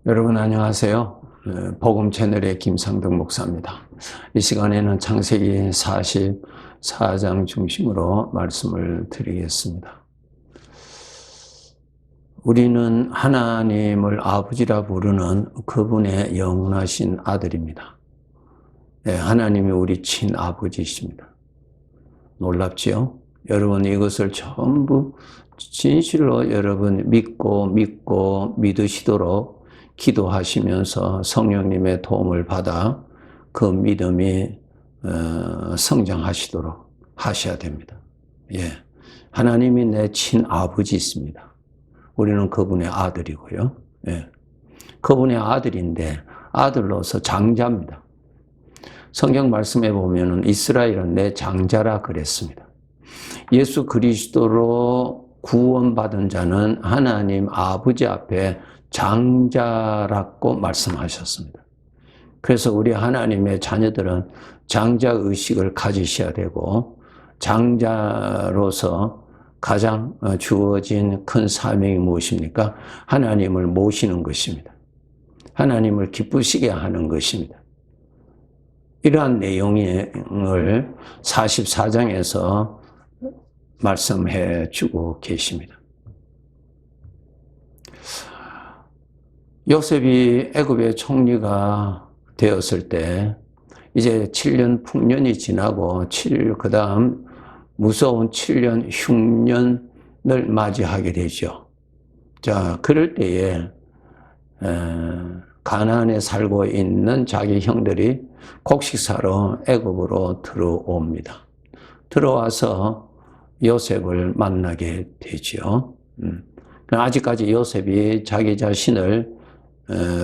여러분 안녕하세요. 복음 채널의 김상덕 목사입니다. 이 시간에는 창세기 44장 중심으로 말씀을 드리겠습니다. 우리는 하나님을 아버지라 부르는 그분의 영원하신 아들입니다. 하나님이 우리 친아버지이십니다. 놀랍지요? 여러분 이것을 전부 진실로 여러분 믿고 믿으시도록 기도하시면서 성령님의 도움을 받아 그 믿음이 성장하시도록 하셔야 됩니다. 하나님이 내 친아버지 있습니다. 우리는 그분의 아들이고요. 그분의 아들인데 아들로서 장자입니다. 성경 말씀에 보면은 이스라엘은 내 장자라 그랬습니다. 예수 그리스도로 구원받은 자는 하나님 아버지 앞에 장자라고 말씀하셨습니다. 그래서 우리 하나님의 자녀들은 장자의식을 가지셔야 되고 장자로서 가장 주어진 큰 사명이 무엇입니까? 하나님을 모시는 것입니다. 하나님을 기쁘시게 하는 것입니다. 이러한 내용을 44장에서 말씀해 주고 계십니다. 요셉이 애굽의 총리가 되었을 때 이제 7년 풍년이 지나고 그 다음 무서운 7년 흉년을 맞이하게 되죠. 자, 그럴 때에 가나안에 살고 있는 자기 형들이 곡식사러 애굽으로 들어옵니다. 들어와서 요셉을 만나게 되죠. 아직까지 요셉이 자기 자신을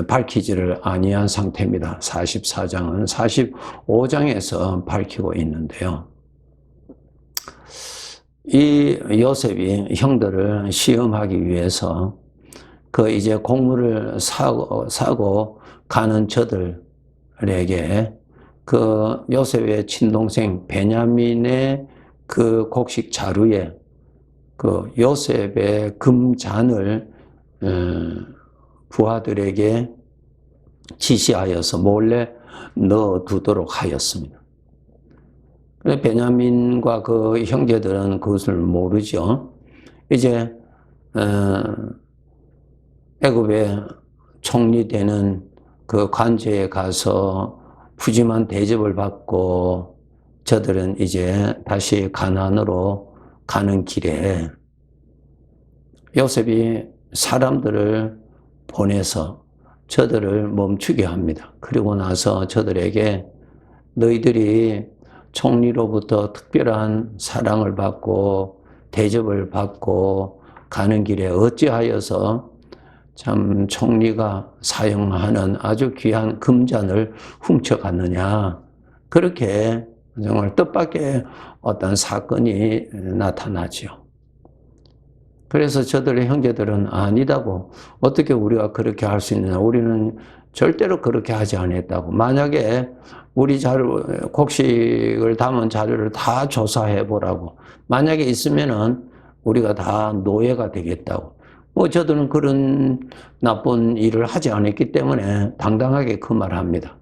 밝히지를 아니한 상태입니다. 44장은 45장에서 밝히고 있는데요. 이 요셉이 형들을 시험하기 위해서 그 이제 곡물을 사고 가는 저들에게 그 요셉의 친동생 베냐민의 그 곡식 자루에 그 요셉의 금잔을 부하들에게 지시하여서 몰래 넣어두도록 하였습니다. 베냐민과 그 형제들은 그것을 모르죠. 이제 애굽의 총리되는 그 관저에 가서 푸짐한 대접을 받고 저들은 이제 다시 가나안으로 가는 길에 요셉이 사람들을 보내서 저들을 멈추게 합니다. 그리고 나서 저들에게 너희들이 총리로부터 특별한 사랑을 받고 대접을 받고 가는 길에 어찌하여서 참 총리가 사용하는 아주 귀한 금잔을 훔쳐갔느냐. 그렇게 정말 뜻밖의 어떤 사건이 나타나죠. 그래서 저들의 형제들은 아니다고, 어떻게 우리가 그렇게 할 수 있느냐, 우리는 절대로 그렇게 하지 않았다고. 만약에 우리 곡식을 담은 자료를 다 조사해 보라고, 만약에 있으면은 우리가 다 노예가 되겠다고. 저들은 그런 나쁜 일을 하지 않았기 때문에 당당하게 그 말을 합니다.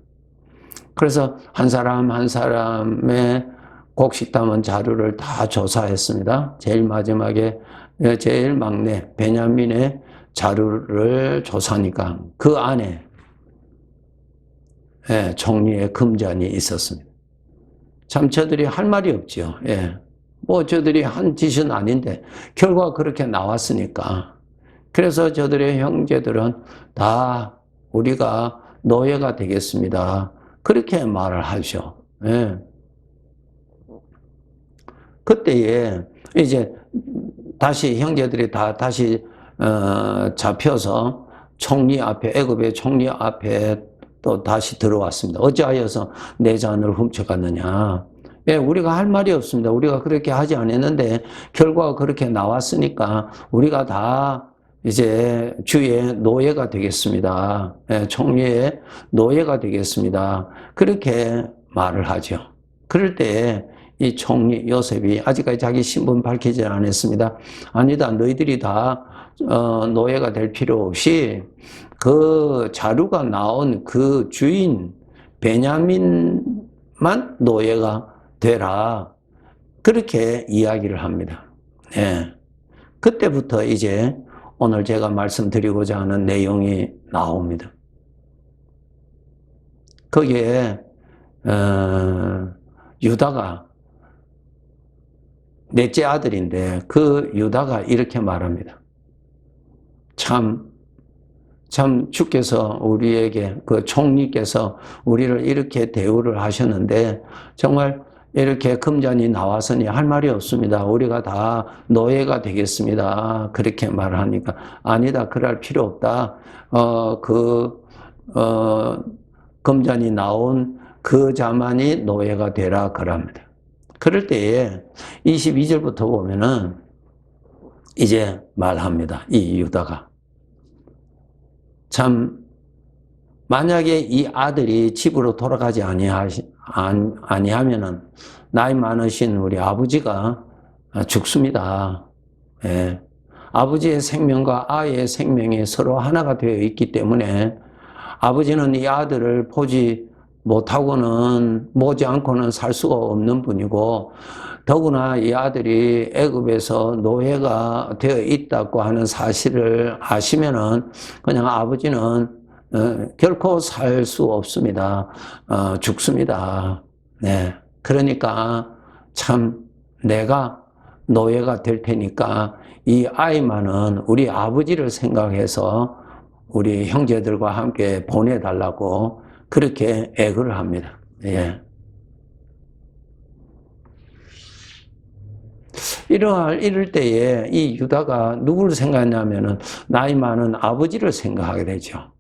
그래서 한 사람 한 사람의 곡식 담은 자료를 다 조사했습니다. 제일 마지막에 제일 막내 베냐민의 자료를 조사하니까 그 안에 총리의 금잔이 있었습니다. 참 저들이 할 말이 없죠. 저들이 한 짓은 아닌데 결과가 그렇게 나왔으니까. 그래서 저들의 형제들은 다 우리가 노예가 되겠습니다. 그렇게 말을 하죠. 그때에 이제 다시 형제들이 다시 잡혀서 총리 앞에, 애굽의 총리 앞에 또 다시 들어왔습니다. 어찌하여서 내 잔을 훔쳐갔느냐. 우리가 할 말이 없습니다. 우리가 그렇게 하지 않았는데 결과가 그렇게 나왔으니까 우리가 다 이제 주의 노예가 되겠습니다. 총리의 노예가 되겠습니다. 그렇게 말을 하죠. 그럴 때 이 총리 요셉이 아직까지 자기 신분 밝히지 않았습니다. 아니다, 너희들이 다 노예가 될 필요 없이 그 자루가 나온 그 주인 베냐민만 노예가 되라. 그렇게 이야기를 합니다. 예. 그때부터 이제 오늘 제가 말씀드리고자 하는 내용이 나옵니다. 거기에 유다가 넷째 아들인데 그 유다가 이렇게 말합니다. 참 주께서 우리에게 그 총리께서 우리를 이렇게 대우를 하셨는데 정말 이렇게 금잔이 나와서니 할 말이 없습니다. 우리가 다 노예가 되겠습니다. 그렇게 말을 하니까 아니다. 그럴 필요 없다. 금잔이 나온 그 자만이 노예가 되라 그럽니다. 그럴 때에 22절부터 보면은 이제 말합니다. 이 유다가. 참 만약에 이 아들이 집으로 돌아가지 아니하면은 나이 많으신 우리 아버지가 죽습니다. 예. 아버지의 생명과 아이의 생명이 서로 하나가 되어 있기 때문에 아버지는 이 아들을 보지 않고는 살 수가 없는 분이고, 더구나 이 아들이 애굽에서 노예가 되어 있다고 하는 사실을 아시면은 그냥 아버지는 결코 살 수 없습니다. 죽습니다. 네. 그러니까 참 내가 노예가 될 테니까 이 아이만은 우리 아버지를 생각해서 우리 형제들과 함께 보내달라고 그렇게 애걸을 합니다. 예. 이럴 때에 이 유다가 누구를 생각하냐면은 나이 많은 아버지를 생각하게 되죠.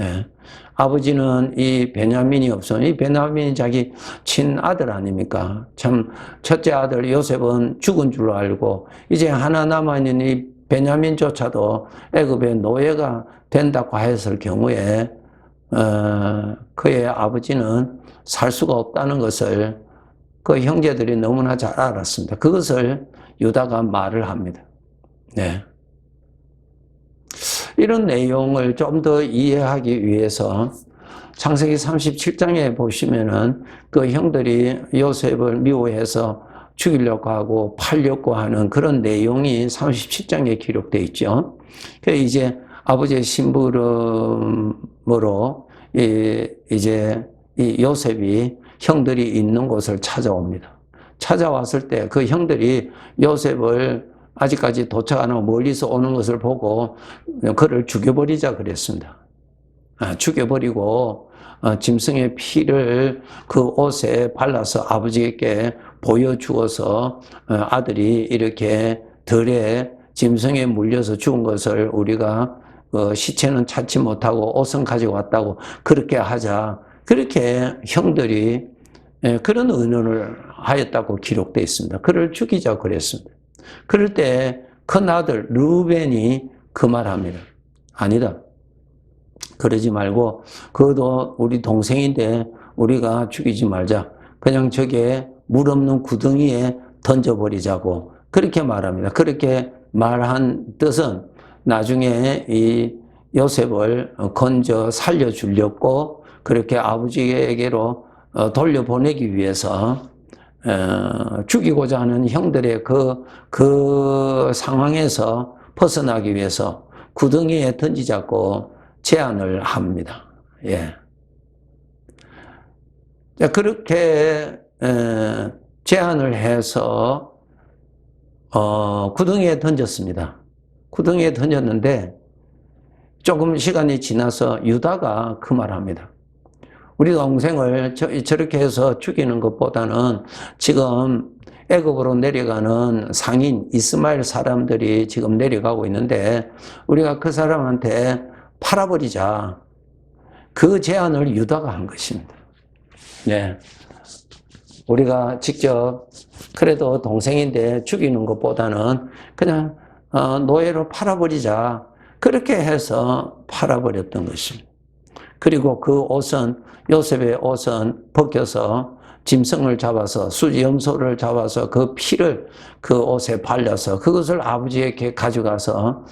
예. 아버지는 이 베냐민이 없어. 이 베냐민이 자기 친아들 아닙니까? 참, 첫째 아들 요셉은 죽은 줄 알고, 이제 하나 남아있는 이 베냐민조차도 애굽의 노예가 된다고 했을 경우에, 그의 아버지는 살 수가 없다는 것을 그 형제들이 너무나 잘 알았습니다. 그것을 유다가 말을 합니다. 네. 이런 내용을 좀 더 이해하기 위해서 창세기 37장에 보시면은 그 형들이 요셉을 미워해서 죽이려고 하고 팔려고 하는 그런 내용이 37장에 기록되어 있죠. 이제 아버지의 심부름으로 이제 이 요셉이 형들이 있는 곳을 찾아옵니다. 찾아왔을 때 그 형들이 요셉을 아직까지 도착 안 하고 멀리서 오는 것을 보고 그를 죽여버리자 그랬습니다. 죽여버리고 짐승의 피를 그 옷에 발라서 아버지에게 보여주어서 아들이 이렇게 들에 짐승에 물려서 죽은 것을 우리가 시체는 찾지 못하고 옷은 가지고 왔다고 그렇게 하자. 그렇게 형들이 그런 의논을 하였다고 기록되어 있습니다. 그를 죽이자 그랬습니다. 그럴 때 큰아들 르우벤이 그 말합니다. 아니다. 그러지 말고 그도 우리 동생인데 우리가 죽이지 말자. 그냥 저게 물 없는 구덩이에 던져버리자고 그렇게 말합니다. 그렇게 말한 뜻은 나중에 이 요셉을 건져 살려주려고 그렇게 아버지에게로 돌려보내기 위해서 죽이고자 하는 형들의 그 상황에서 벗어나기 위해서 구덩이에 던지자고 제안을 합니다. 예. 그렇게 제안을 해서 구덩이에 던졌습니다. 구덩이에 던졌는데 조금 시간이 지나서 유다가 그 말합니다. 우리 동생을 저렇게 해서 죽이는 것보다는 지금 애굽으로 내려가는 상인 이스마엘 사람들이 지금 내려가고 있는데 우리가 그 사람한테 팔아버리자. 그 제안을 유다가 한 것입니다. 네. 우리가 직접 그래도 동생인데 죽이는 것보다는 그냥 노예로 팔아버리자. 그렇게 해서 팔아버렸던 것입니다. 그리고 그 옷은 요셉의 옷은 벗겨서 짐승을 잡아서 염소를 잡아서 그 피를 그 옷에 발려서 그것을 아버지에게 가져가서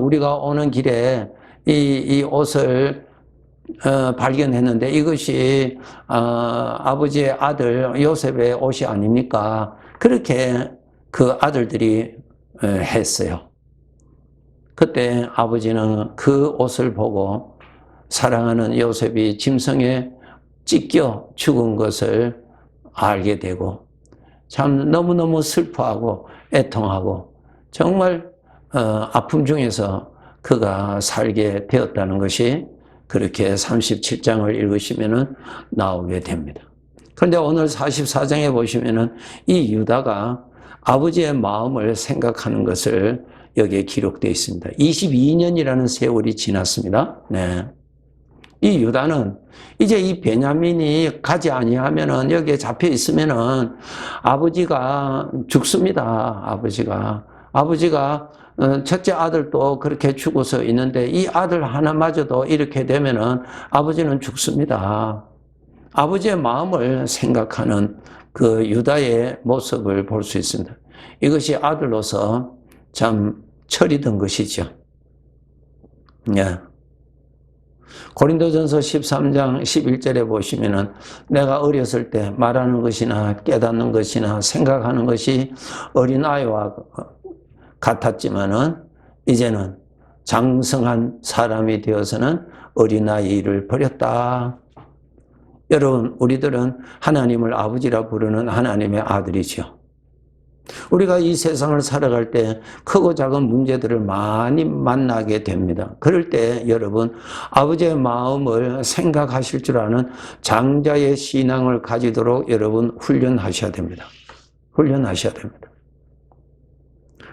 우리가 오는 길에 이 옷을 발견했는데 이것이 아버지의 아들 요셉의 옷이 아닙니까? 그렇게 그 아들들이 했어요. 그때 아버지는 그 옷을 보고 사랑하는 요셉이 짐승에 찢겨 죽은 것을 알게 되고 참 너무너무 슬퍼하고 애통하고 정말 아픔 중에서 그가 살게 되었다는 것이 그렇게 37장을 읽으시면 나오게 됩니다. 그런데 오늘 44장에 보시면 이 유다가 아버지의 마음을 생각하는 것을 여기에 기록되어 있습니다. 22년이라는 세월이 지났습니다. 네. 이 유다는 이제 이 베냐민이 가지 아니하면은 여기에 잡혀 있으면은 아버지가 죽습니다. 아버지가 첫째 아들도 그렇게 죽어서 있는데 이 아들 하나마저도 이렇게 되면은 아버지는 죽습니다. 아버지의 마음을 생각하는 그 유다의 모습을 볼 수 있습니다. 이것이 아들로서 참 철이던 것이죠. 예. 고린도전서 13장 11절에 보시면은 내가 어렸을 때 말하는 것이나 깨닫는 것이나 생각하는 것이 어린아이와 같았지만은 이제는 장성한 사람이 되어서는 어린아이를 버렸다. 여러분, 우리들은 하나님을 아버지라 부르는 하나님의 아들이죠. 우리가 이 세상을 살아갈 때 크고 작은 문제들을 많이 만나게 됩니다. 그럴 때 여러분, 아버지의 마음을 생각하실 줄 아는 장자의 신앙을 가지도록 여러분 훈련하셔야 됩니다. 훈련하셔야 됩니다.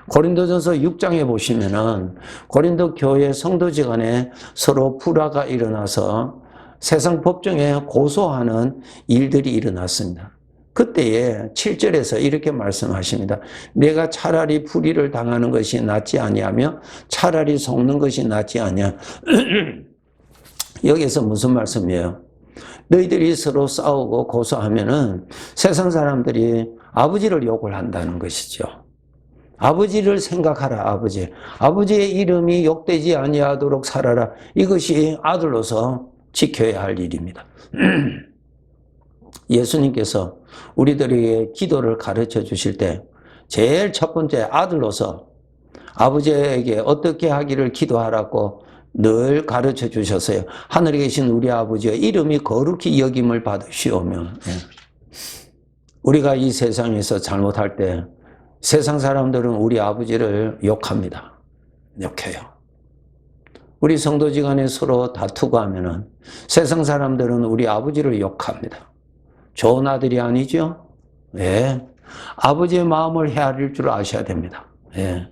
고린도전서 6장에 보시면은 고린도 교회 성도지간에 서로 불화가 일어나서 세상 법정에 고소하는 일들이 일어났습니다. 그때에 7절에서 이렇게 말씀하십니다. 내가 차라리 불의를 당하는 것이 낫지 아니하며 차라리 속는 것이 낫지 아니하. 여기서 무슨 말씀이에요? 너희들이 서로 싸우고 고소하면은 세상 사람들이 아버지를 욕을 한다는 것이죠. 아버지를 생각하라. 아버지의 이름이 욕되지 아니하도록 살아라. 이것이 아들로서 지켜야 할 일입니다. 예수님께서 우리들에게 기도를 가르쳐 주실 때 제일 첫 번째 아들로서 아버지에게 어떻게 하기를 기도하라고 늘 가르쳐 주셨어요. 하늘에 계신 우리 아버지의 이름이 거룩히 여김을 받으시오며. 우리가 이 세상에서 잘못할 때 세상 사람들은 우리 아버지를 욕합니다. 욕해요. 우리 성도지간에 서로 다투고 하면은 세상 사람들은 우리 아버지를 욕합니다. 좋은 아들이 아니죠? 예. 아버지의 마음을 헤아릴 줄 아셔야 됩니다. 예.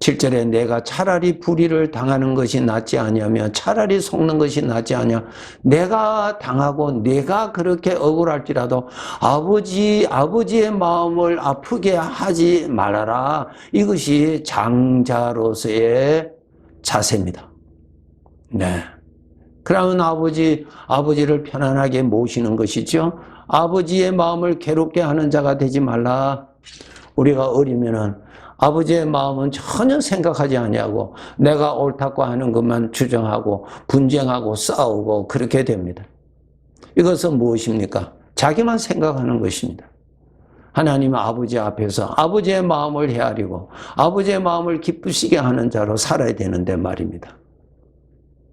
7절에 내가 차라리 불의를 당하는 것이 낫지 아니하며 차라리 속는 것이 낫지 아니하. 내가 당하고 내가 그렇게 억울할지라도 아버지의 마음을 아프게 하지 말아라. 이것이 장자로서의 자세입니다. 네. 그러면 아버지를 편안하게 모시는 것이죠. 아버지의 마음을 괴롭게 하는 자가 되지 말라. 우리가 어리면은 아버지의 마음은 전혀 생각하지 아니하고 내가 옳다고 하는 것만 주장하고 분쟁하고 싸우고 그렇게 됩니다. 이것은 무엇입니까? 자기만 생각하는 것입니다. 하나님 아버지 앞에서 아버지의 마음을 헤아리고 아버지의 마음을 기쁘시게 하는 자로 살아야 되는데 말입니다.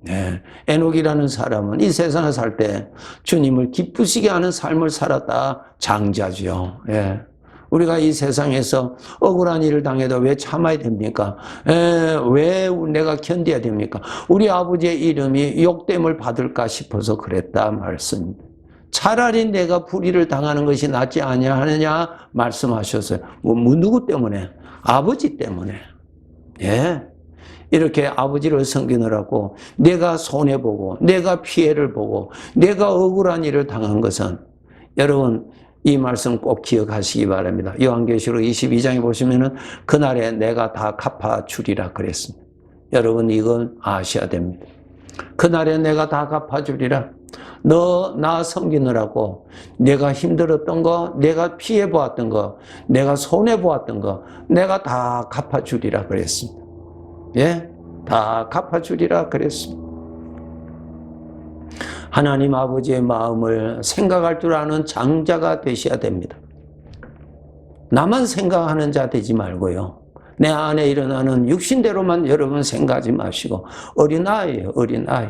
네. 에녹이라는 사람은 이 세상에 살 때 주님을 기쁘시게 하는 삶을 살았다. 장자죠. 예. 우리가 이 세상에서 억울한 일을 당해도 왜 참아야 됩니까? 왜 내가 견뎌야 됩니까? 우리 아버지의 이름이 욕됨을 받을까 싶어서 그랬다 말씀입니다. 차라리 내가 불의를 당하는 것이 낫지 아니하느냐 말씀하셨어요. 누구 때문에? 아버지 때문에. 예. 이렇게 아버지를 섬기느라고 내가 손해보고 내가 피해를 보고 내가 억울한 일을 당한 것은 여러분 이 말씀 꼭 기억하시기 바랍니다. 요한계시록 22장에 보시면은 그날에 내가 다 갚아주리라 그랬습니다. 여러분 이건 아셔야 됩니다. 그날에 내가 다 갚아주리라. 너 나 섬기느라고 내가 힘들었던 거, 내가 피해보았던 거, 내가 손해보았던 거 내가 다 갚아주리라 그랬습니다. 예? 다 갚아주리라 그랬습니다. 하나님 아버지의 마음을 생각할 줄 아는 장자가 되셔야 됩니다. 나만 생각하는 자 되지 말고요. 내 안에 일어나는 육신대로만 여러분 생각하지 마시고 어린아이예요. 어린아이.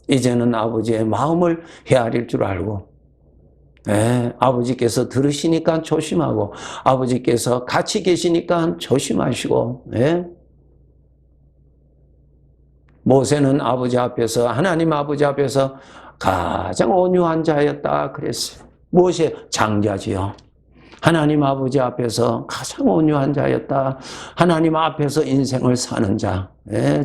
이제는 아버지의 마음을 헤아릴 줄 알고 아버지께서 들으시니까 조심하고 아버지께서 같이 계시니까 조심하시고 모세는 아버지 앞에서 하나님 아버지 앞에서 가장 온유한 자였다 그랬어요. 모세 장자지요. 하나님 아버지 앞에서 가장 온유한 자였다. 하나님 앞에서 인생을 사는 자.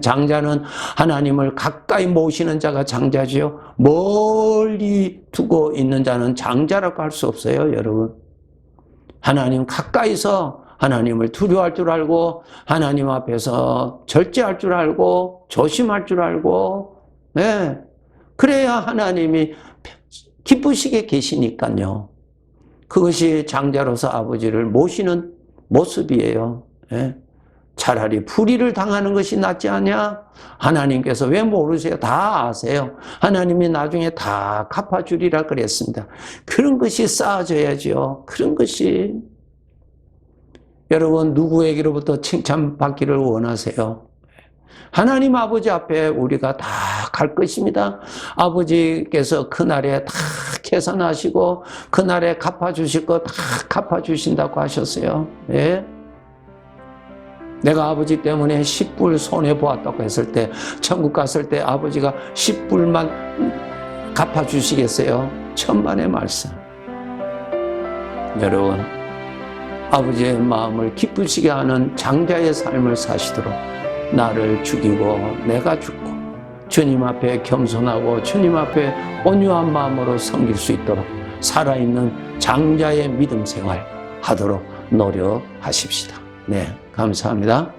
장자는 하나님을 가까이 모시는 자가 장자지요. 멀리 두고 있는 자는 장자라고 할 수 없어요, 여러분. 하나님 가까이서 하나님을 두려워할 줄 알고 하나님 앞에서 절제할 줄 알고 조심할 줄 알고 그래야 하나님이 기쁘시게 계시니까요. 그것이 장자로서 아버지를 모시는 모습이에요. 차라리 불의를 당하는 것이 낫지 않냐? 하나님께서 왜 모르세요? 다 아세요. 하나님이 나중에 다 갚아주리라 그랬습니다. 그런 것이 쌓아져야죠. 그런 것이. 여러분 누구에게로부터 칭찬받기를 원하세요? 하나님 아버지 앞에 우리가 다 갈 것입니다. 아버지께서 그날에 다 계산하시고 그날에 갚아주실 거 다 갚아주신다고 하셨어요. 내가 아버지 때문에 10불 손해보았다고 했을 때 천국 갔을 때 아버지가 10불만 갚아주시겠어요? 천만의 말씀. 여러분 아버지의 마음을 기쁘시게 하는 장자의 삶을 사시도록 나를 죽이고 내가 죽고 주님 앞에 겸손하고 주님 앞에 온유한 마음으로 섬길 수 있도록 살아있는 장자의 믿음 생활 하도록 노력하십시다. 네, 감사합니다.